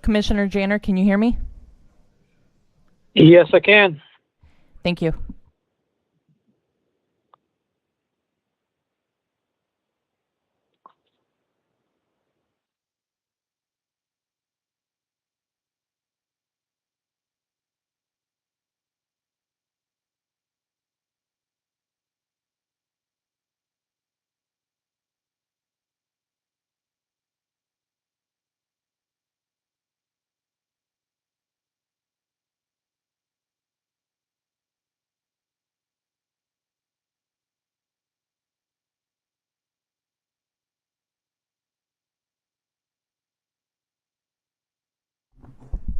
Commissioner Janner, can you hear me? Yes, I can. Thank you.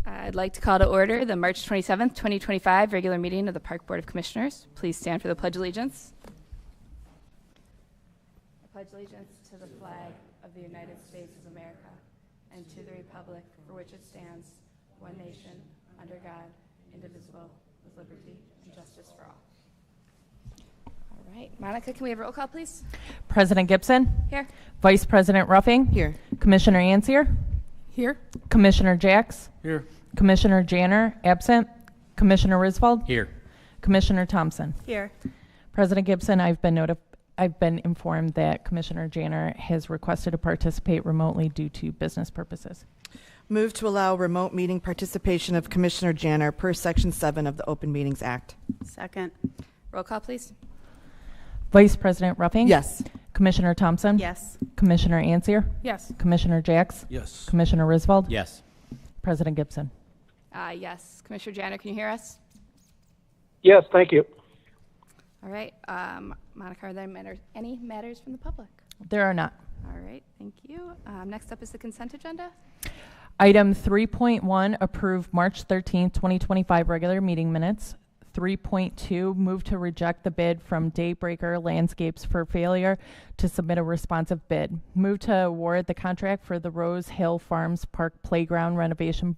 I'd like to call to order the March 27th, 2025 regular meeting of the Park Board of Commissioners. Please stand for the Pledge of Allegiance. I pledge allegiance to the flag of the United States of America and to the republic for which it stands, one nation, under God, indivisible, with liberty and justice for all. All right. Monica, can we have a roll call, please? President Gibson? Here. Vice President Ruffing? Here. Commissioner Ansier? Here. Commissioner Jacks? Here. Commissioner Janner, absent. Commissioner Risvold? Here. Commissioner Thompson? Here. President Gibson, I've been informed that Commissioner Janner has requested to participate remotely due to business purposes. Move to allow remote meeting participation of Commissioner Janner per Section 7 of the Open Meetings Act. Second. Roll call, please. Vice President Ruffing? Yes. Commissioner Thompson? Yes. Commissioner Ansier? Yes. Commissioner Jacks? Yes. Commissioner Risvold? Yes. President Gibson? Yes. Commissioner Janner, can you hear us? Yes, thank you. All right. Monica, are there any matters from the public? There are not. All right. Thank you. Next up is the consent agenda. Item 3.1, approve March 13th, 2025 regular meeting minutes. 3.2, move to reject the bid from Daybreaker Landscapes for failure to submit a responsive bid. Move to award the contract for the Rose Hill Farms Park Playground renovation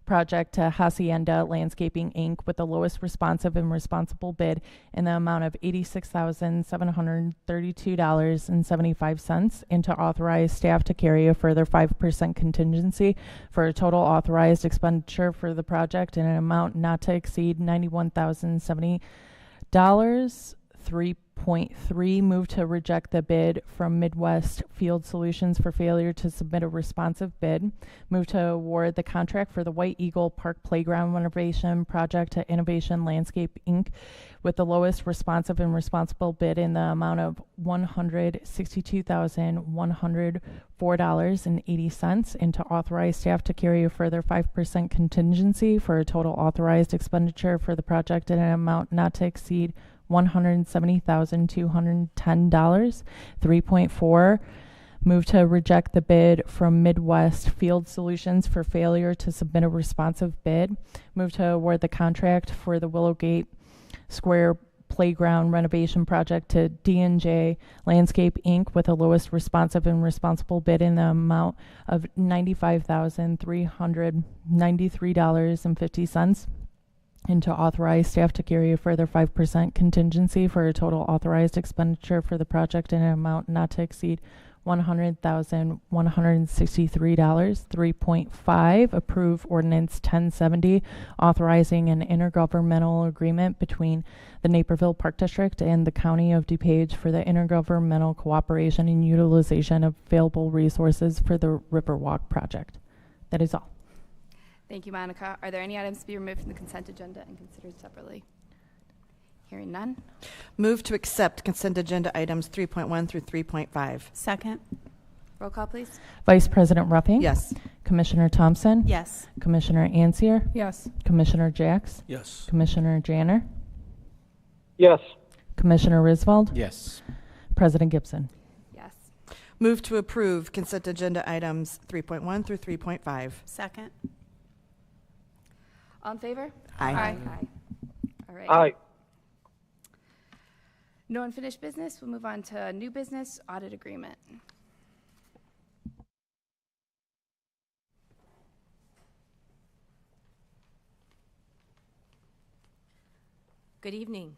project to Hacienda Landscaping, Inc. with the lowest responsive and responsible bid in the amount of $86,732.75, and to authorize staff to carry a further 5% contingency for a total authorized expenditure for the project in an amount not to exceed $91,070. 3.3, move to reject the bid from Midwest Field Solutions for failure to submit a responsive bid. Move to award the contract for the White Eagle Park Playground renovation project to Innovation Landscape, Inc. with the lowest responsive and responsible bid in the amount of $162,104.80, and to authorize staff to carry a further 5% contingency for a total authorized expenditure for the project in an amount not to exceed $170,210. 3.4, move to reject the bid from Midwest Field Solutions for failure to submit a responsive bid. Move to award the contract for the Willowgate Square Playground renovation project to D&J Landscape, Inc. with the lowest responsive and responsible bid in the amount of $95,393.50. And to authorize staff to carry a further 5% contingency for a total authorized expenditure for the project in an amount not to exceed $100,163. 3.5, approve Ordinance 1070, authorizing an intergovernmental agreement between the Naperville Park District and the County of DuPage for the intergovernmental cooperation and utilization of available resources for the Riverwalk project. That is all. Thank you, Monica. Are there any items to be removed from the consent agenda and considered separately? Hearing none. Move to accept consent agenda items 3.1 through 3.5. Second. Roll call, please. Vice President Ruffing? Yes. Commissioner Thompson? Yes. Commissioner Ansier? Yes. Commissioner Jacks? Yes. Commissioner Janner? Yes. Commissioner Risvold? Yes. President Gibson? Yes. Move to approve consent agenda items 3.1 through 3.5. Second. All in favor? Aye. Aye. All right. Aye. No unfinished business. We'll move on to new business, audit agreement. Good evening.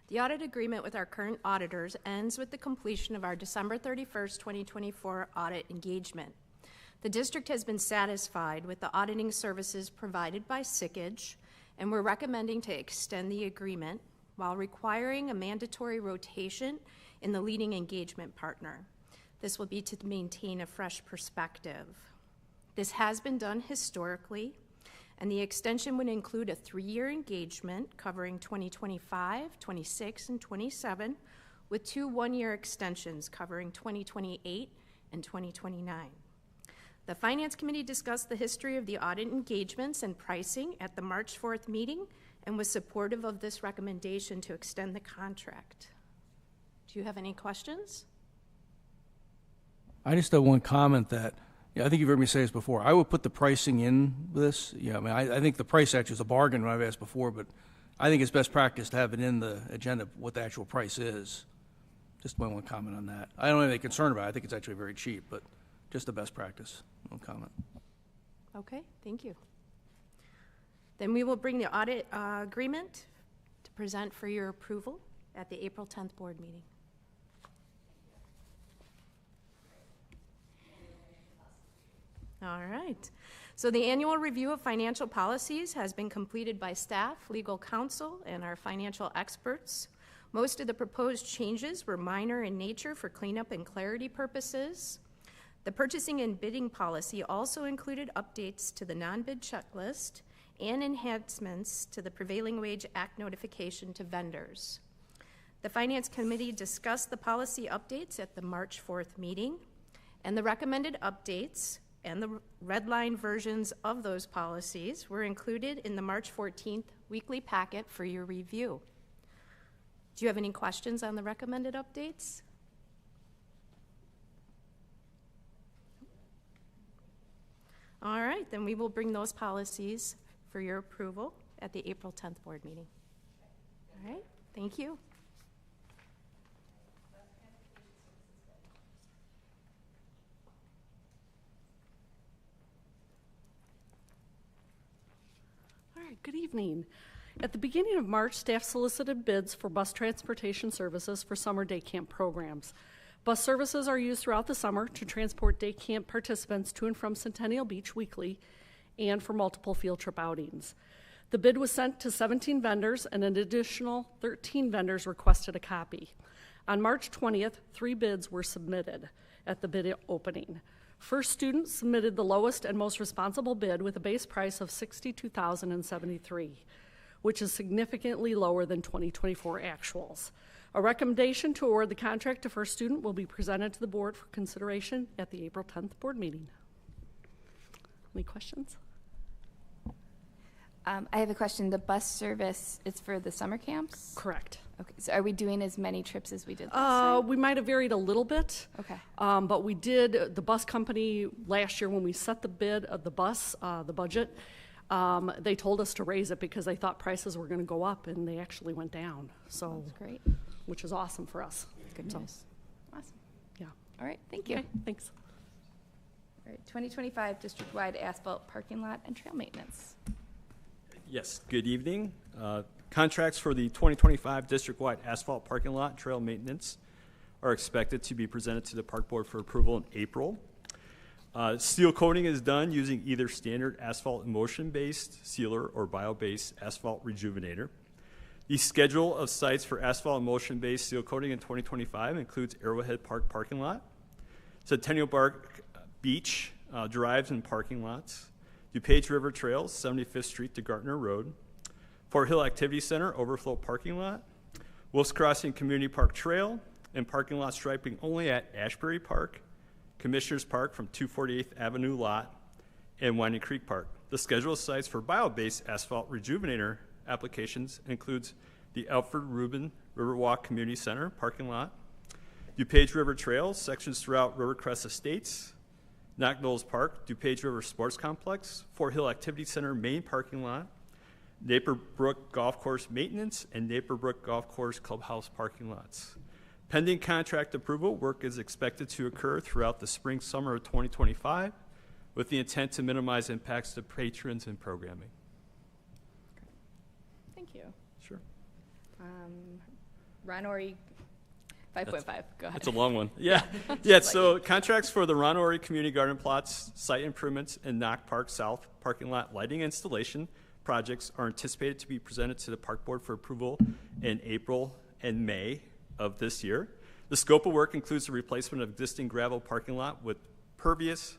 The audit agreement with our current auditors ends with the completion of our December 31st, 2024 audit engagement. The district has been satisfied with the auditing services provided by Sickage, and we're recommending to extend the agreement while requiring a mandatory rotation in the leading engagement partner. This will be to maintain a fresh perspective. This has been done historically, and the extension would include a 3-year engagement covering 2025, 26, and 27, with 2 one-year extensions covering 2028 and 2029. The Finance Committee discussed the history of the audit engagements and pricing at the March 4th meeting and was supportive of this recommendation to extend the contract. Do you have any questions? I just have one comment that, I think you've heard me say this before. I would put the pricing in this. I think the price actually is a bargain when I've asked before, but I think it's best practice to have it in the agenda what the actual price is. Just my one comment on that. I don't have any concern about it. I think it's actually very cheap, but just the best practice. No comment. Okay, thank you. Then we will bring the audit agreement to present for your approval at the April 10th board meeting. All right. So the annual review of financial policies has been completed by staff, legal counsel, and our financial experts. Most of the proposed changes were minor in nature for cleanup and clarity purposes. The purchasing and bidding policy also included updates to the non-bid checklist and enhancements to the Prevailing Wage Act notification to vendors. The Finance Committee discussed the policy updates at the March 4th meeting, and the recommended updates and the red line versions of those policies were included in the March 14th weekly packet for your review. Do you have any questions on the recommended updates? All right, then we will bring those policies for your approval at the April 10th board meeting. All right, thank you. All right, good evening. At the beginning of March, staff solicited bids for bus transportation services for summer day camp programs. Bus services are used throughout the summer to transport day camp participants to and from Centennial Beach weekly and for multiple field trip outings. The bid was sent to 17 vendors, and an additional 13 vendors requested a copy. On March 20th, 3 bids were submitted at the bid opening. First Student submitted the lowest and most responsible bid with a base price of $62,073, which is significantly lower than 2024 actuals. A recommendation to award the contract to First Student will be presented to the board for consideration at the April 10th board meeting. Any questions? I have a question. The bus service is for the summer camps? Correct. Okay, so are we doing as many trips as we did last time? We might have varied a little bit. Okay. But we did, the bus company last year when we set the bid of the bus, the budget, they told us to raise it because they thought prices were going to go up, and they actually went down. So That's great. Which is awesome for us. Good So, news. Awesome. yeah. All right, thank you. Okay, thanks. All right, 2025 district-wide asphalt parking lot and trail maintenance. Yes, good evening. Contracts for the 2025 district-wide asphalt parking lot trail maintenance are expected to be presented to the Park Board for approval in April. Seal coating is done using either standard asphalt emulsion-based sealer or bio-based asphalt rejuvenator. The schedule of sites for asphalt emulsion-based seal coating in 2025 includes Arrowhead Park parking lot, Centennial Park Beach drives and parking lots, DuPage River Trails, 75th Street to Gartner Road, Fort Hill Activity Center overflow parking lot, Wolf's Crossing Community Park Trail, and parking lot striping only at Ashbury Park, Commissioners Park from 248th Avenue lot, and Winding Creek Park. The schedule of sites for bio-based asphalt rejuvenator applications includes the Alfred Rubin Riverwalk Community Center parking lot, DuPage River Trails, sections throughout Rivercrest Estates, Knock Knolls Park, DuPage River Sports Complex, Fort Hill Activity Center main parking lot, Naper Brook Golf Course maintenance, and Naper Brook Golf Course clubhouse parking lots. Pending contract approval, work is expected to occur throughout the spring, summer of 2025 with the intent to minimize impacts to patrons and programming. Thank you. Sure. Ron Ori, 5.5, go ahead. That's a long one. Yeah. Yeah, so contracts for the Ron Ory Community Garden Plots, site improvements, and Knock Park South parking lot lighting installation projects are anticipated to be presented to the Park Board for approval in April and May of this year. The scope of work includes the replacement of existing gravel parking lot with pervious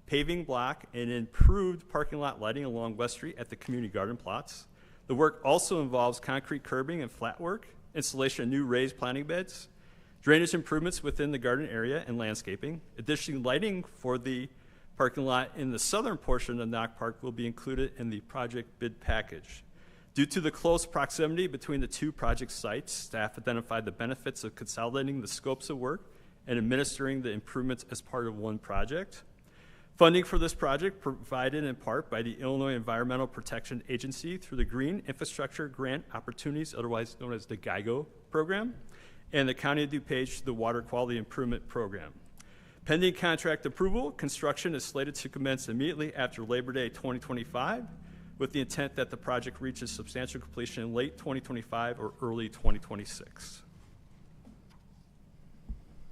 paving block and improved parking lot lighting along West Street at the community garden plots. The work also involves concrete curbing and flat work, installation of new raised planting beds, drainage improvements within the garden area, and landscaping. Additionally, lighting for the parking lot in the southern portion of Knock Park will be included in the project bid package. Due to the close proximity between the two project sites, staff identified the benefits of consolidating the scopes of work and administering the improvements as part of one project. Funding for this project provided in part by the Illinois Environmental Protection Agency through the Green Infrastructure Grant Opportunities, otherwise known as the GIGO program, and the County of DuPage through the Water Quality Improvement Program. Pending contract approval, construction is slated to commence immediately after Labor Day 2025, with the intent that the project reaches substantial completion in late 2025 or early 2026.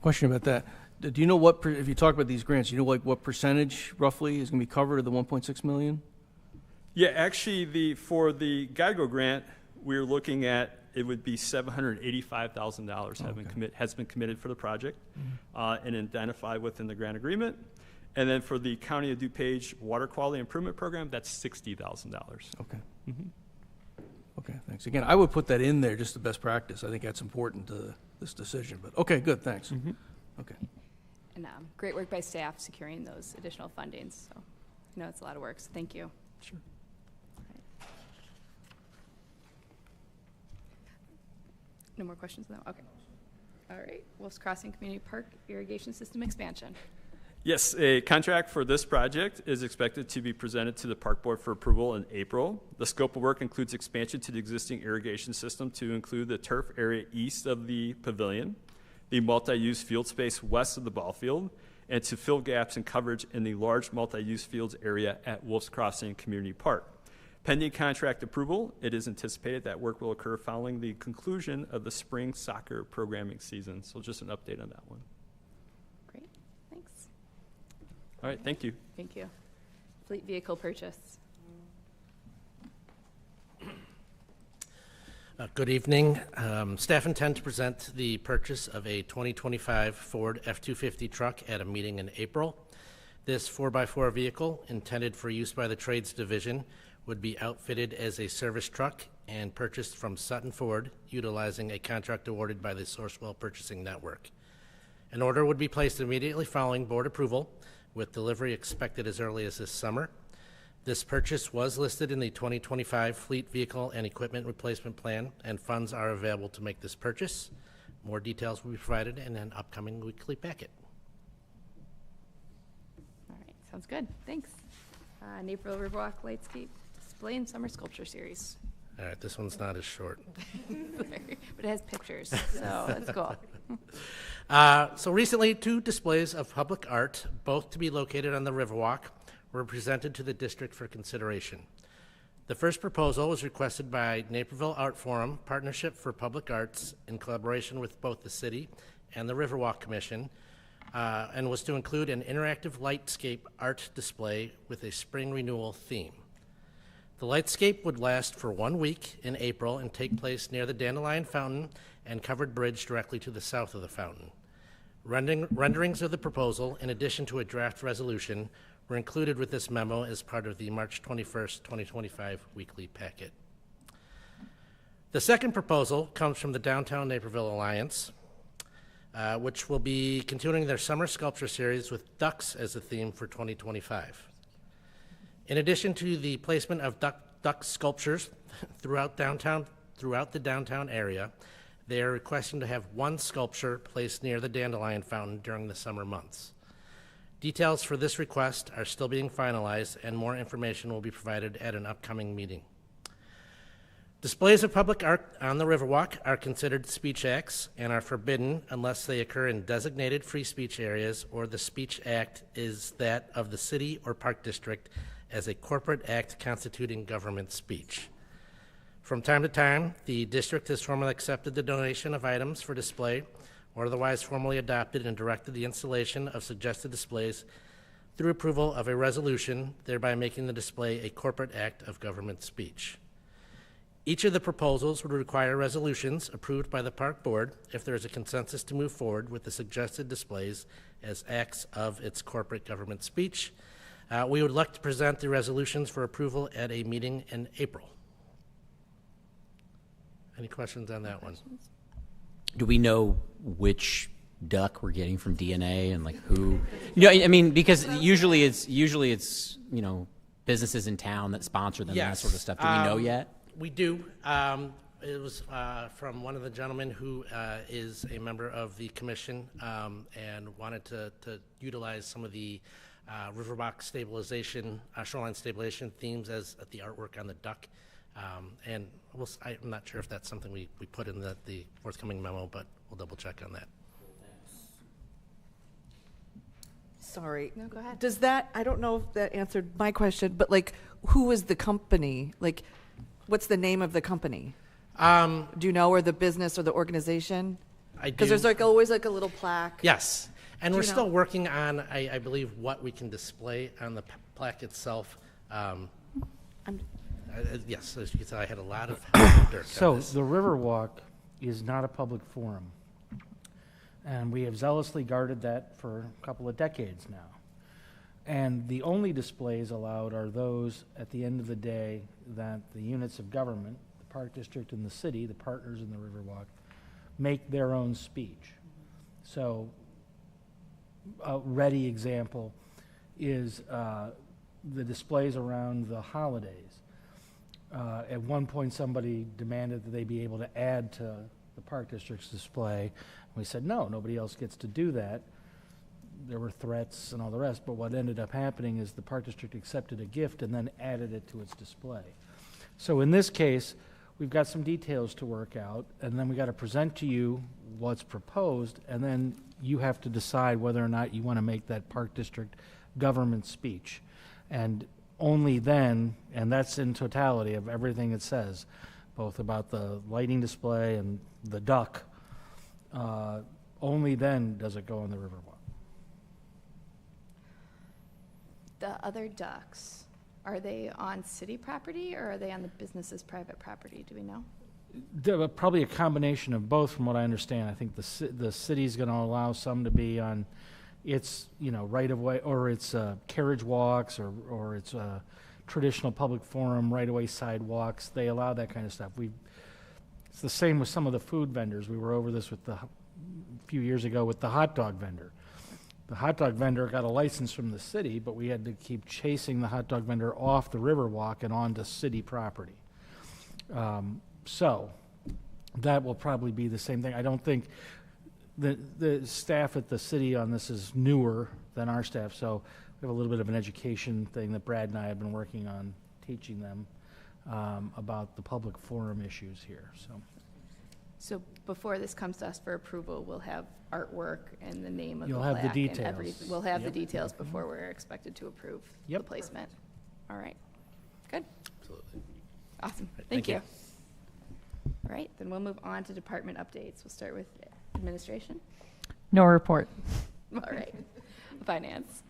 Question about that. Do you know what, if you talk about these grants, you know like what percentage roughly is going to be covered of the 1.6 million? Yeah, actually, for the GIGO grant, we're looking at, it would be $785,000 has been committed for the project and identified within the grant agreement. And then for the County of DuPage Water Quality Improvement Program, that's $60,000. Okay. Okay, thanks. Again, I would put that in there, just the best practice. I think that's important to this decision. But okay, good, thanks. Okay. And great work by staff securing those additional fundings. So I know it's a lot of work, so thank you. Sure. No more questions now? Okay. All right. Wolf's Crossing Community Park Irrigation System Expansion. Yes, a contract for this project is expected to be presented to the Park Board for approval in April. The scope of work includes expansion to the existing irrigation system to include the turf area east of the pavilion, the multi-use field space west of the ball field, and to fill gaps in coverage in the large multi-use fields area at Wolf's Crossing Community Park. Pending contract approval, it is anticipated that work will occur following the conclusion of the spring soccer programming season. So just an update on that one. Great. Thanks. All right, thank you. Thank you. Fleet vehicle purchase. Good evening. Staff intend to present the purchase of a 2025 Ford F-250 truck at a meeting in April. This 4x4 vehicle, intended for use by the Trades Division, would be outfitted as a service truck and purchased from Sutton Ford, utilizing a contract awarded by the Sourcewell Purchasing Network. An order would be placed immediately following board approval, with delivery expected as early as this summer. This purchase was listed in the 2025 Fleet Vehicle and Equipment Replacement Plan, and funds are available to make this purchase. More details will be provided in an upcoming weekly packet. All right. Sounds good. Thanks. Naperville Riverwalk Lightscape Display and Summer Sculpture Series. All right, this one's not as short. But it has pictures, so that's cool. So recently, 2 displays of public art, both to be located on the Riverwalk, were presented to the district for consideration. The first proposal was requested by Naperville Art Forum Partnership for Public Arts in collaboration with both the city and the Riverwalk Commission, and was to include an interactive lightscape art display with a spring renewal theme. The lightscape would last for 1 week in April and take place near the Dandelion Fountain and covered bridge directly to the south of the fountain. Renderings of the proposal, in addition to a draft resolution, were included with this memo as part of the March 21st, 2025 weekly packet. The second proposal comes from the Downtown Naperville Alliance, which will be continuing their summer sculpture series with ducks as a theme for 2025. In addition to the placement of duck sculptures throughout the downtown area, they are requesting to have 1 sculpture placed near the Dandelion Fountain during the summer months. Details for this request are still being finalized, and more information will be provided at an upcoming meeting. Displays of public art on the Riverwalk are considered speech acts and are forbidden unless they occur in designated free speech areas or the speech act is that of the city or park district as a corporate act constituting government speech. From time to time, the district has formally accepted the donation of items for display or otherwise formally adopted and directed the installation of suggested displays through approval of a resolution, thereby making the display a corporate act of government speech. Each of the proposals would require resolutions approved by the Park Board if there is a consensus to move forward with the suggested displays as acts of its corporate government speech. We would like to present the resolutions for approval at a meeting in April. Any questions on that one? Do we know which duck we're getting from DNA and like who? I mean, because usually it's businesses in town that sponsor them and that sort of stuff. Do we know yet? We do. It was from one of the gentlemen who is a member of the commission and wanted to utilize some of the riverwalk stabilization, shoreline stabilization themes as the artwork on the duck. And I'm not sure if that's something we put in the forthcoming memo, but we'll double check on that. Sorry. No, go ahead. Does that, I don't know if that answered my question, but like, who is the company? Like, what's the name of the company? Do you know, or the business or the organization? I do. Because there's like always like a little plaque. Yes. And Do we're you still know? working on, I believe, what we can display on the plaque itself. Yes, as you can tell, I had a lot of dirt So on this. the Riverwalk is not a public forum. And we have zealously guarded that for a couple of decades now. And the only displays allowed are those at the end of the day that the units of government, the Park District and the city, the partners in the Riverwalk, make their own speech. So a ready example is the displays around the holidays. At one point, somebody demanded that they be able to add to the Park District's display. We said, no, nobody else gets to do that. There were threats and all the rest, but what ended up happening is the Park District accepted a gift and then added it to its display. So in this case, we've got some details to work out, and then we got to present to you what's proposed, and then you have to decide whether or not you want to make that Park District government speech. And only then, and that's in totality of everything it says, both about the lighting display and the duck, only then does it go on the Riverwalk. The other ducks, are they on city property or are they on the business's private property? Do we know? Probably a combination of both, from what I understand. I think the city's going to allow some to be on its right of way, or its carriage walks, or its traditional public forum right of way sidewalks. They allow that kind of stuff. It's the same with some of the food vendors. We were over this a few years ago with the hot dog vendor. The hot dog vendor got a license from the city, but we had to keep chasing the hot dog vendor off the Riverwalk and onto city property. So that will probably be the same thing. I don't think the staff at the city on this is newer than our staff, so we have a little bit of an education thing that Brad and I have been working on, teaching them about the public forum issues here. So before this comes to us for approval, we'll have artwork and the name of You'll the have the plaque and details. everything. We'll have the Yep. details before we're expected to approve the Yep. placement. All right. Good. Absolutely. Awesome. Thank Thank you. you. All right, then we'll move on to department updates. We'll start with administration. No report. All right. Finance.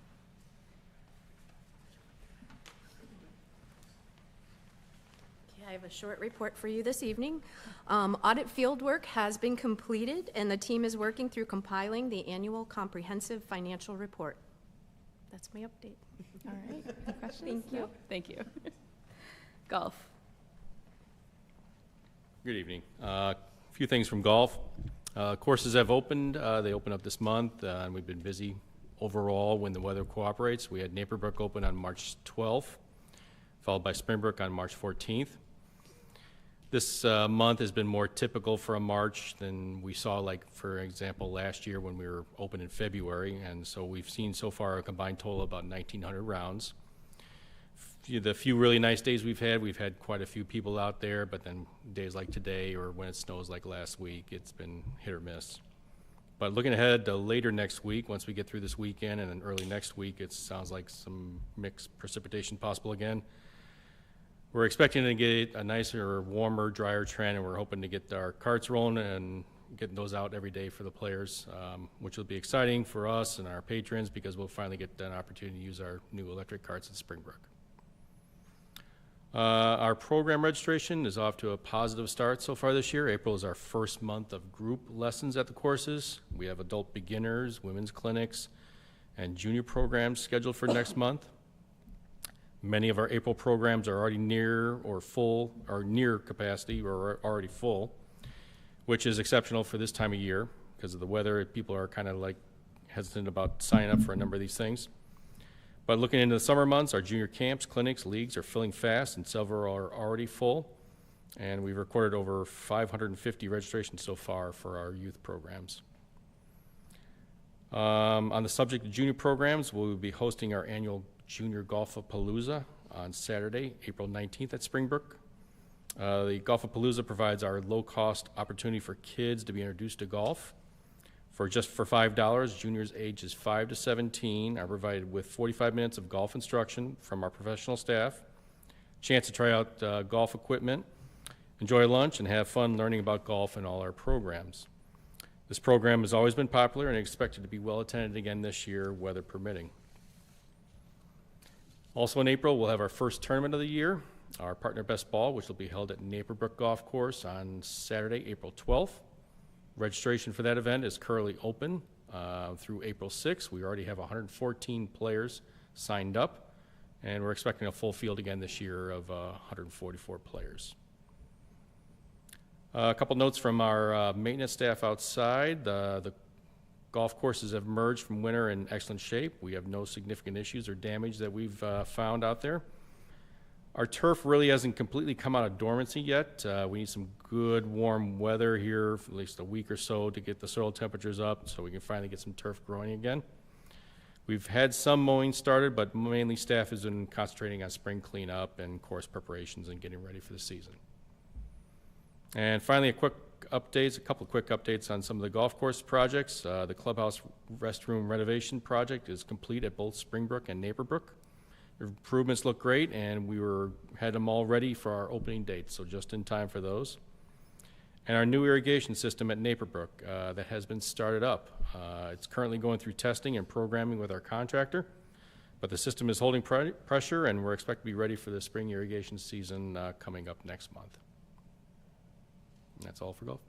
I have a short report for you this evening. Audit fieldwork has been completed, and the team is working through compiling the annual comprehensive financial report. That's my update. All right. Any questions? Thank you. No? Thank you. Golf. Good evening. A few things from golf. Courses have opened. They open up this month, and we've been busy overall when the weather cooperates. We had Naperville open on March 12th, followed by Springbrook on March 14th. This month has been more typical for a March than we saw, like, for example, last year when we were open in February. And so we've seen so far a combined total of about 1,900 rounds. The few really nice days we've had quite a few people out there, but then days like today or when it snows like last week, it's been hit or miss. But looking ahead to later next week, once we get through this weekend and then early next week, it sounds like some mixed precipitation possible again. We're expecting to get a nicer, warmer, drier trend, and we're hoping to get our carts rolling and getting those out every day for the players, which will be exciting for us and our patrons because we'll finally get an opportunity to use our new electric carts at Springbrook. Our program registration is off to a positive start so far this year. April is our first month of group lessons at the courses. We have adult beginners, women's clinics, and junior programs scheduled for next month. Many of our April programs are already near or full, or near capacity, or are already full, which is exceptional for this time of year because of the weather. People are kind of like hesitant about signing up for a number of these things. But looking into the summer months, our junior camps, clinics, leagues are filling fast, and several are already full. And we've recorded over 550 registrations so far for our youth programs. On the subject of junior programs, we'll be hosting our annual Junior Golf-A-Palooza on Saturday, April 19th at Springbrook. The Golf-A-Palooza provides our low-cost opportunity for kids to be introduced to golf. For $5, juniors ages 5 to 17 are provided with 45 minutes of golf instruction from our professional staff, chance to try out golf equipment, enjoy lunch, and have fun learning about golf in all our programs. This program has always been popular and expected to be well attended again this year, weather permitting. Also in April, we'll have our first tournament of the year, our Partner Best Ball, which will be held at Naperville Golf Course on Saturday, April 12th. Registration for that event is currently open through April 6th. We already have 114 players signed up, and we're expecting a full field again this year of 144 players. A couple notes from our maintenance staff outside. The golf courses have emerged from winter in excellent shape. We have no significant issues or damage that we've found out there. Our turf really hasn't completely come out of dormancy yet. We need some good warm weather here for at least a week or so to get the soil temperatures up so we can finally get some turf growing again. We've had some mowing started, but mainly staff has been concentrating on spring cleanup and course preparations and getting ready for the season. And finally, a couple of quick updates on some of the golf course projects. The clubhouse restroom renovation project is complete at both Springbrook and Naperville. The improvements look great, and we had them all ready for our opening date, so just in time for those. And our new irrigation system at Naperville that has been started up. It's currently going through testing and programming with our contractor, but the system is holding pressure, and we're expected to be ready for the spring irrigation season coming up next month. And that's all for golf.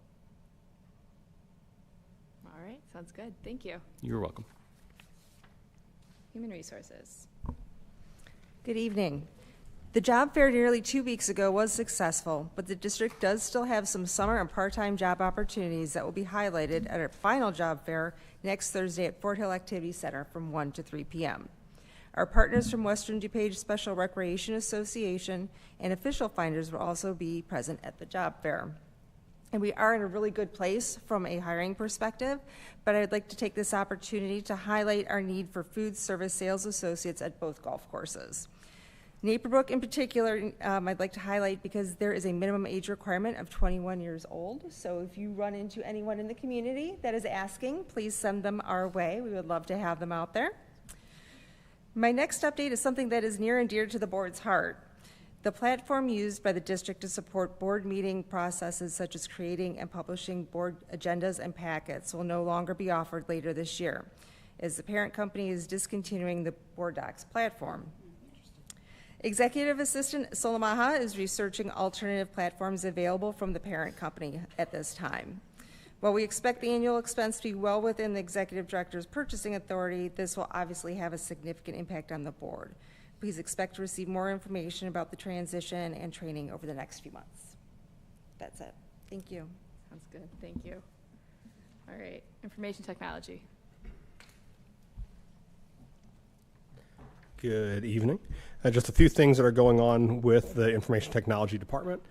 All right, sounds good. Thank you. You're welcome. Human Resources. Good evening. The job fair nearly 2 weeks ago was successful, but the district does still have some summer and part-time job opportunities that will be highlighted at our final job fair next Thursday at Fort Hill Activity Center from 1 to 3 p.m. Our partners from Western DuPage Special Recreation Association and official finders will also be present at the job fair. And we are in a really good place from a hiring perspective, but I'd like to take this opportunity to highlight our need for food service sales associates at both golf courses. Naperville in particular, I'd like to highlight because there is a minimum age requirement of 21 years old. So if you run into anyone in the community that is asking, please send them our way. We would love to have them out there. My next update is something that is near and dear to the board's heart. The platform used by the district to support board meeting processes such as creating and publishing board agendas and packets will no longer be offered later this year, as the parent company is discontinuing the Board Docs platform. Executive Assistant Solamaha is researching alternative platforms available from the parent company at this time. While we expect the annual expense to be well within the Executive Director's purchasing authority, this will obviously have a significant impact on the board. Please expect to receive more information about the transition and training over the next few months. That's it. Thank you. Sounds good. Thank you. All right, information technology. Good evening. Just a few things that are going on with the information technology department.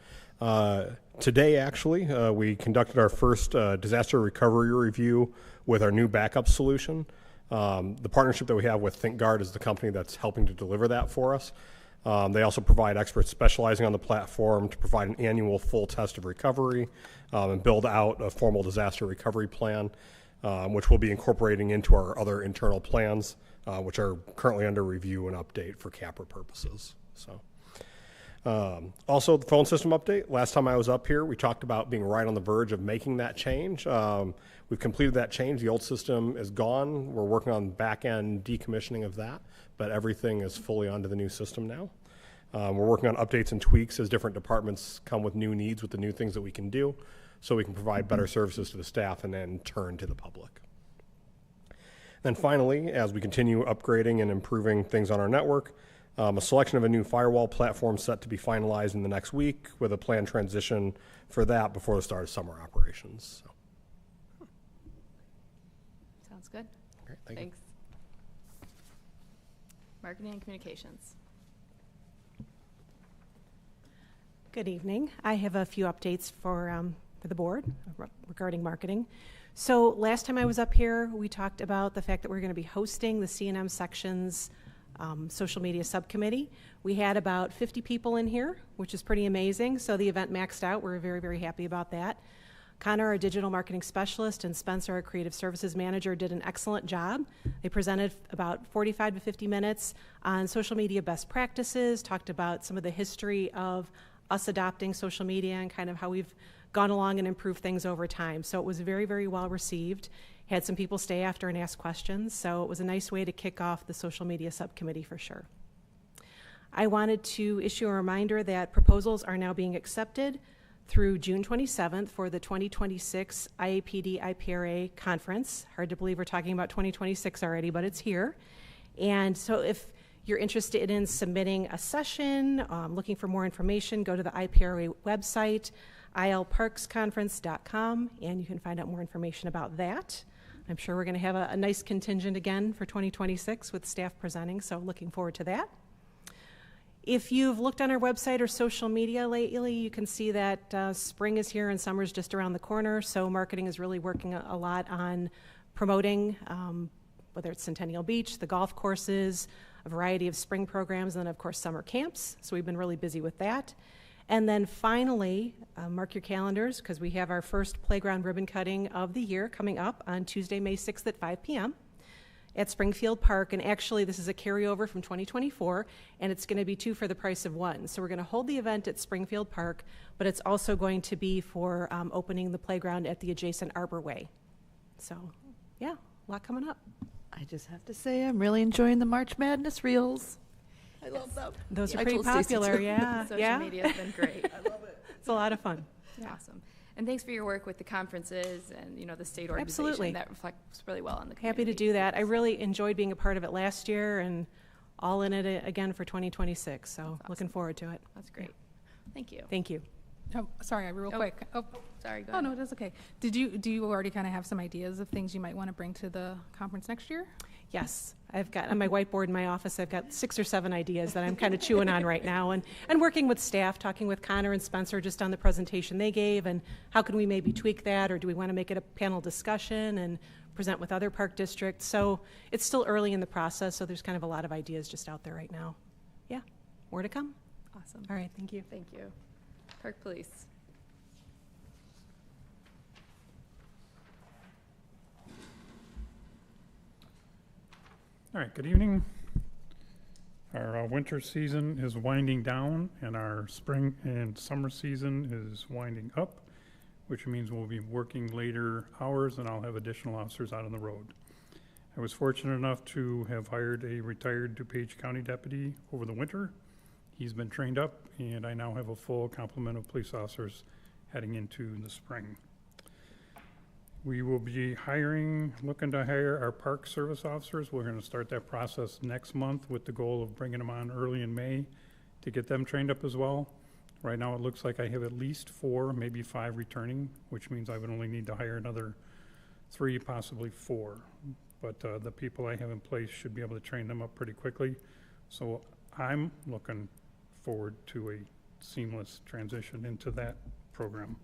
Today, actually, we conducted our first disaster recovery review with our new backup solution. The partnership that we have with ThinkGuard is the company that's helping to deliver that for us. They also provide experts specializing on the platform to provide an annual full test of recovery and build out a formal disaster recovery plan, which we'll be incorporating into our other internal plans, which are currently under review and update for CAPRA purposes. So, Also, the phone system update. Last time I was up here, we talked about being right on the verge of making that change. We've completed that change. The old system is gone. We're working on back-end decommissioning of that, but everything is fully onto the new system now. We're working on updates and tweaks as different departments come with new needs with the new things that we can do, so we can provide better services to the staff and then turn to the public. Then finally, as we continue upgrading and improving things on our network, a selection of a new firewall platform set to be finalized in the next week with a planned transition for that before the start of summer operations. So. Sounds good. Great, Thanks. Marketing and communications. Good evening. I have a few updates for the board regarding marketing. So last time I was up here, we talked about the fact that we're going to be hosting the C&M section's social media subcommittee. We had about 50 people in here, which is pretty amazing. So the event maxed out. We're very, very happy about that. Connor, our digital marketing specialist, and Spencer, our creative services manager, did an excellent job. They presented about 45 to 50 minutes on social media best practices, talked about some of the history of us adopting social media and kind of how we've gone along and improved things over time. So it was very, very well received. Had some people stay after and ask questions, so it was a nice way to kick off the social media subcommittee for sure. I wanted to issue a reminder that proposals are now being accepted through June 27th for the 2026 IAPD IPRA conference. Hard to believe we're talking about 2026 already, but it's here. And so if you're interested in submitting a session, looking for more information, go to the IPRA website, ilparksconference.com, and you can find out more information about that. I'm sure we're going to have a nice contingent again for 2026 with staff presenting, so looking forward to that. If you've looked on our website or social media lately, you can see that spring is here and summer's just around the corner, so marketing is really working a lot on promoting, whether it's Centennial Beach, the golf courses, a variety of spring programs, and then of course summer camps, so we've been really busy with that. And then finally, mark your calendars because we have our first playground ribbon cutting of the year coming up on Tuesday, May 6th at 5 p.m. at Springfield Park. And actually, this is a carryover from 2024, and it's going to be 2 for the price of 1. So we're going to hold the event at Springfield Park, but it's also going to be for opening the playground at the adjacent Arbor Way. So, yeah, a lot coming up. I just have to say I'm really enjoying the March Madness reels. I love them. Those are pretty popular, yeah. Social media has been great. I love it. It's a lot of fun. Yeah. Awesome. And thanks for your work with the conferences and, you know, the state organization. Absolutely. That reflects really well on the community. Happy to do that. I really enjoyed being a part of it last year and all in it again for 2026. So Awesome. Looking forward to it. That's great. Thank you. Thank you. Oh, sorry, real quick. Oh, sorry, go oh ahead. no, that's okay. Do you already kind of have some ideas of things you might want to bring to the conference next year? Yes, I've got on my whiteboard in my office, I've got 6 or 7 ideas that I'm kind of chewing on right now and working with staff, talking with Connor and Spencer just on the presentation they gave and how can we maybe tweak that, or do we want to make it a panel discussion and present with other park districts. So it's still early in the process, so there's kind of a lot of ideas just out there right now. Yeah, more to come. Awesome. All right, thank you. Thank you. Park Police. All right, good evening. Our winter season is winding down and our spring and summer season is winding up, which means we'll be working later hours and I'll have additional officers out on the road. I was fortunate enough to have hired a retired DuPage County deputy over the winter. He's been trained up and I now have a full complement of police officers heading into the spring. We will be looking to hire our park service officers. We're going to start that process next month with the goal of bringing them on early in May to get them trained up as well. Right now it looks like I have at least 4, maybe 5 returning, which means I would only need to hire another 3, possibly 4. But the people I have in place should be able to train them up pretty quickly. So I'm looking forward to a seamless transition into that program.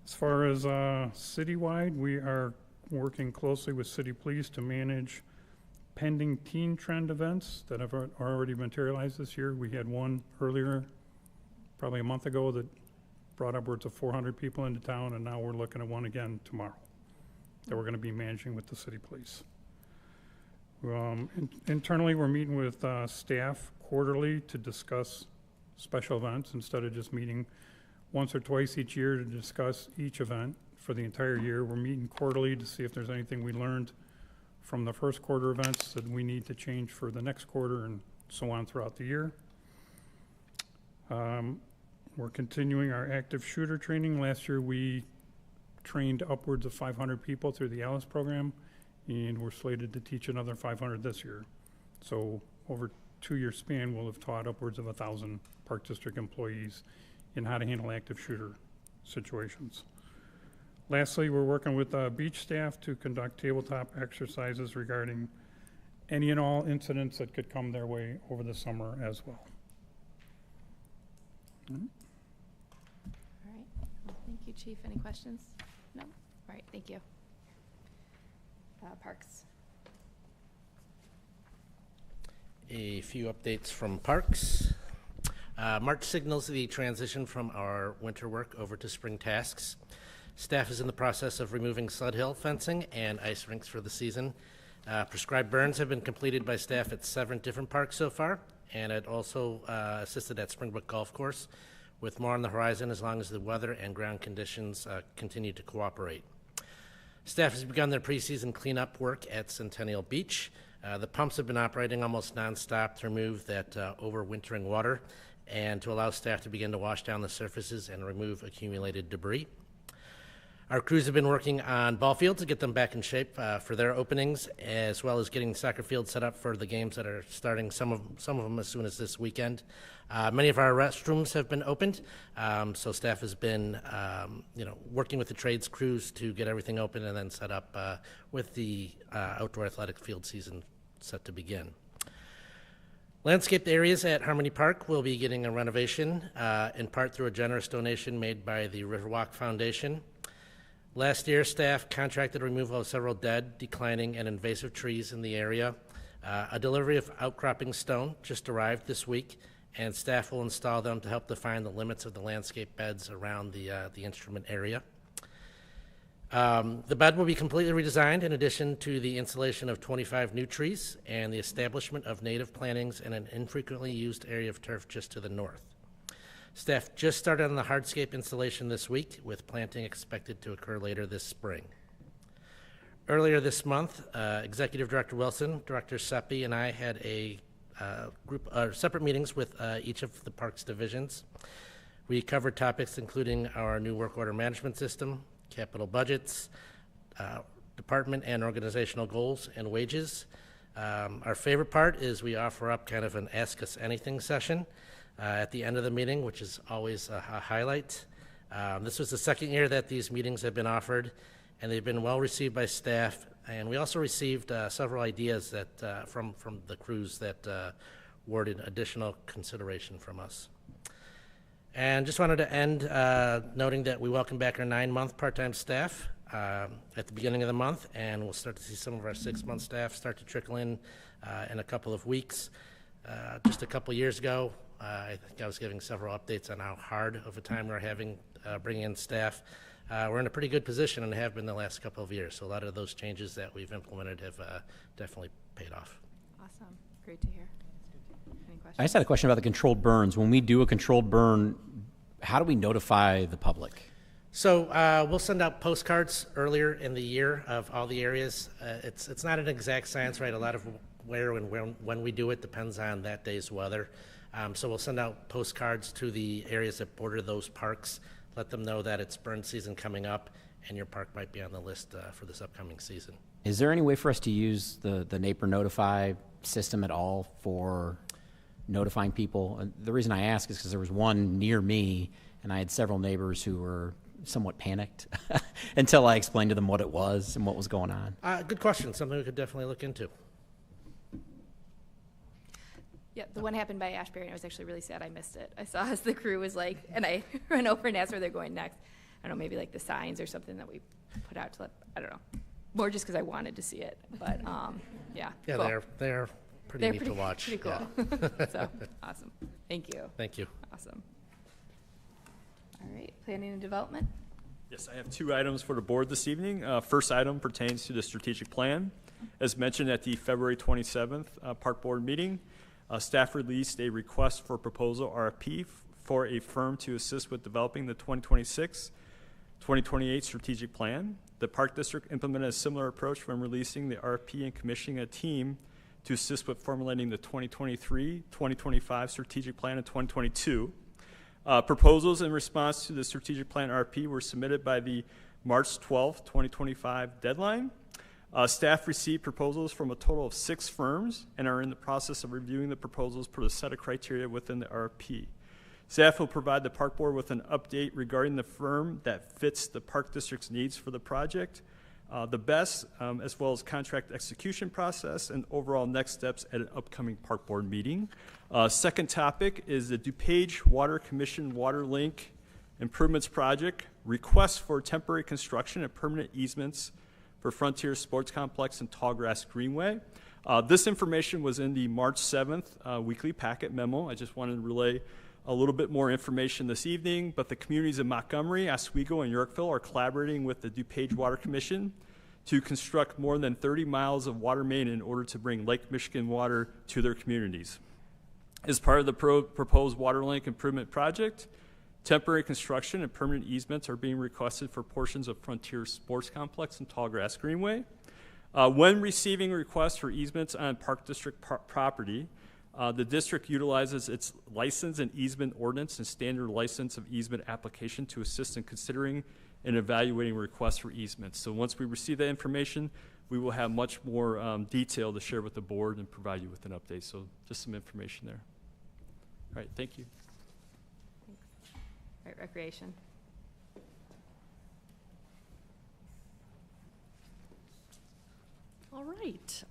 As far as citywide, we are working closely with city police to manage pending teen trend events that have already materialized this year. We had one earlier, probably a month ago, that brought upwards of 400 people into town, and now we're looking at one again tomorrow that we're going to be managing with the city police. Internally, we're meeting with staff quarterly to discuss special events instead of just meeting once or twice each year to discuss each event for the entire year. We're meeting quarterly to see if there's anything we learned from the first quarter events that we need to change for the next quarter and so on throughout the year. We're continuing our active shooter training. Last year we trained upwards of 500 people through the ALICE program, and we're slated to teach another 500 this year. So over a 2-year span, we'll have taught upwards of 1,000 Park District employees in how to handle active shooter situations. Lastly, we're working with beach staff to conduct tabletop exercises regarding any and all incidents that could come their way over the summer as well. All right. Well, thank you, Chief. Any questions? No? All right. Thank you. Parks. A few updates from Parks. March signals the transition from our winter work over to spring tasks. Staff is in the process of removing sled hill fencing and ice rinks for the season. Prescribed burns have been completed by staff at 7 different parks so far, and it also assisted at Springbrook Golf Course, with more on the horizon as long as the weather and ground conditions continue to cooperate. Staff has begun their preseason cleanup work at Centennial Beach. The pumps have been operating almost nonstop to remove that overwintering water and to allow staff to begin to wash down the surfaces and remove accumulated debris. Our crews have been working on ball fields to get them back in shape for their openings, as well as getting soccer fields set up for the games that are starting, some of them as soon as this weekend. Many of our restrooms have been opened, so staff has been working with the trades crews to get everything open and then set up with the outdoor athletic field season set to begin. Landscaped areas at Harmony Park will be getting a renovation, in part through a generous donation made by the Riverwalk Foundation. Last year, staff contracted removal of several dead, declining, and invasive trees in the area. A delivery of outcropping stone just arrived this week, and staff will install them to help define the limits of the landscape beds around the instrument area. The bed will be completely redesigned in addition to the installation of 25 new trees and the establishment of native plantings in an infrequently used area of turf just to the north. Staff just started on the hardscape installation this week, with planting expected to occur later this spring. Earlier this month, Executive Director Wilson, Director Seppi, and I had a separate meetings with each of the parks divisions. We covered topics including our new work order management system, capital budgets, department and organizational goals, and wages. Our favorite part is we offer up kind of an Ask Us Anything session at the end of the meeting, which is always a highlight. This was the second year that these meetings have been offered, and they've been well received by staff. And we also received several ideas that from the crews that warranted additional consideration from us. And just wanted to end noting that we welcome back our 9-month part-time staff at the beginning of the month, and we'll start to see some of our 6-month staff start to trickle in a couple of weeks. Just a couple years ago, I think I was giving several updates on how hard of a time we're having bringing in staff. We're in a pretty good position and have been the last couple of years. So a lot of those changes that we've implemented have definitely paid off. Awesome. Great to hear. Any questions? I just had a question about the controlled burns. When we do a controlled burn, how do we notify the public? So we'll send out postcards earlier in the year of all the areas. It's not an exact science, right? A lot of where and when we do it depends on that day's weather. So we'll send out postcards to the areas that border those parks, let them know that it's burn season coming up and your park might be on the list for this upcoming season. Is there any way for us to use the Naper Notify system at all for notifying people? And the reason I ask is because there was one near me, and I had several neighbors who were somewhat panicked until I explained to them what it was and what was going on. Good question. Something we could definitely look into. Yeah, the one happened by Ashbury, and I was actually really sad I missed it. I saw as the crew was like, and I ran over and asked where they're going next. I don't know, maybe like the signs or something that we put out to let, I don't know. More just because I wanted to see it, but yeah. Yeah, cool. they're pretty neat to watch. Pretty cool. Yeah. So, awesome. Thank you. Thank you. Awesome. All right, planning and development. Yes, I have 2 items for the board this evening. First item pertains to the strategic plan. As mentioned at the February 27th Park Board meeting, Staff released a request for proposal RFP for a firm to assist with developing the 2026-2028 strategic plan. The Park District implemented a similar approach when releasing the RFP and commissioning a team to assist with formulating the 2023-2025 strategic plan in 2022. Proposals in response to the strategic plan RFP were submitted by the March 12, 2025 deadline. Staff received proposals from a total of 6 firms and are in the process of reviewing the proposals per the set of criteria within the RFP. Staff will provide the Park Board with an update regarding the firm that fits the Park District's needs for the project, the best, as well as contract execution process and overall next steps at an upcoming Park Board meeting. Second topic is the DuPage Water Commission Water Link Improvements Project, request for temporary construction and permanent easements for Frontier Sports Complex and Tallgrass Greenway. This information was in the March 7th weekly packet memo. I just wanted to relay a little bit more information this evening, but the communities of Montgomery, Oswego, and Yorkville are collaborating with the DuPage Water Commission to construct more than 30 miles of water main in order to bring Lake Michigan water to their communities. As part of the proposed water link improvement project, temporary construction and permanent easements are being requested for portions of Frontier Sports Complex and Tallgrass Greenway. When receiving requests for easements on Park District property, the district utilizes its license and easement ordinance and standard license of easement application to assist in considering and evaluating requests for easements. So once we receive that information, we will have much more detail to share with the board and provide you with an update. So just some information there. All right, thank you. All right, recreation. All right.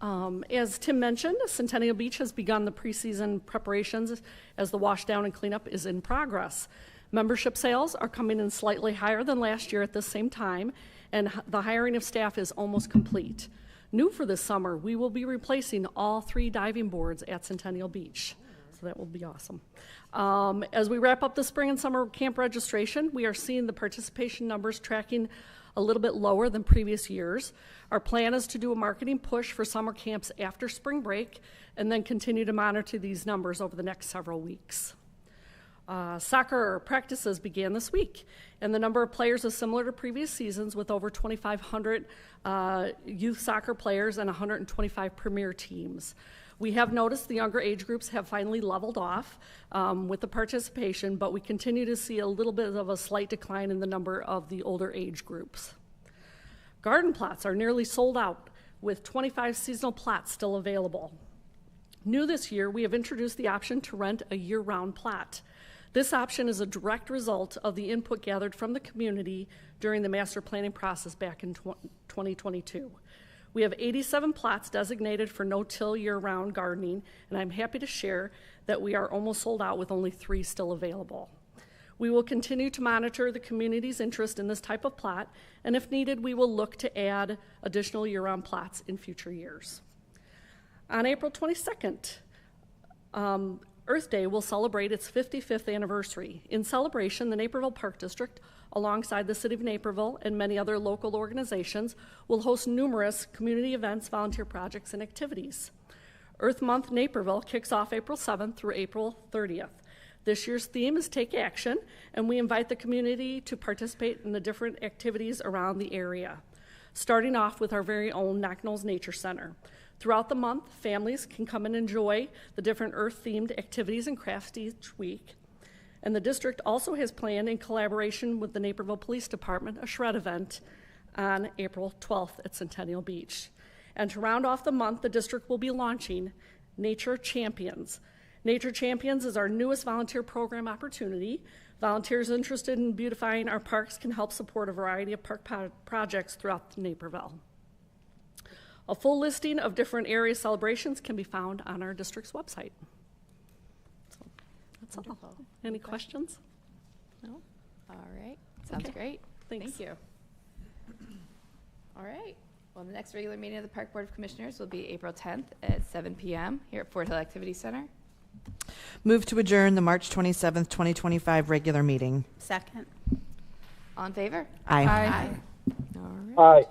As Tim mentioned, Centennial Beach has begun the preseason preparations as the washdown and cleanup is in progress. Membership sales are coming in slightly higher than last year at the same time, and the hiring of staff is almost complete. New for this summer, we will be replacing all 3 diving boards at Centennial Beach. So that will be awesome. As we wrap up the spring and summer camp registration, we are seeing the participation numbers tracking a little bit lower than previous years. Our plan is to do a marketing push for summer camps after spring break and then continue to monitor these numbers over the next several weeks. Soccer practices began this week, and the number of players is similar to previous seasons with over 2,500 youth soccer players and 125 premier teams. We have noticed the younger age groups have finally leveled off with the participation, but we continue to see a little bit of a slight decline in the number of the older age groups. Garden plots are nearly sold out, with 25 seasonal plots still available. New this year, we have introduced the option to rent a year-round plot. This option is a direct result of the input gathered from the community during the master planning process back in 2022. We have 87 plots designated for no-till year-round gardening, and I'm happy to share that we are almost sold out with only 3 still available. We will continue to monitor the community's interest in this type of plot, and if needed, we will look to add additional year-round plots in future years. On April 22nd, Earth Day will celebrate its 55th anniversary. In celebration, the Naperville Park District, alongside the City of Naperville and many other local organizations, will host numerous community events, volunteer projects, and activities. Earth Month Naperville kicks off April 7th through April 30th. This year's theme is Take Action, and we invite the community to participate in the different activities around the area, starting off with our very own Knock Knolls Nature Center. Throughout the month, families can come and enjoy the different Earth-themed activities and crafts each week. And the district also has planned, in collaboration with the Naperville Police Department, a shred event on April 12th at Centennial Beach. And to round off the month, the district will be launching Nature Champions. Nature Champions is our newest volunteer program opportunity. Volunteers interested in beautifying our parks can help support a variety of park projects throughout Naperville. A full listing of different area celebrations can be found on our district's website. So that's all. Any questions? No? All right. Sounds great. Thanks. Thank you. All right. Well, the next regular meeting of the Park Board of Commissioners will be April 10th at 7 p.m. here at Fort Hill Activity Center. Move to adjourn the March 27th, 2025 regular meeting. Second. All in favor? Aye. Aye. All right. Aye.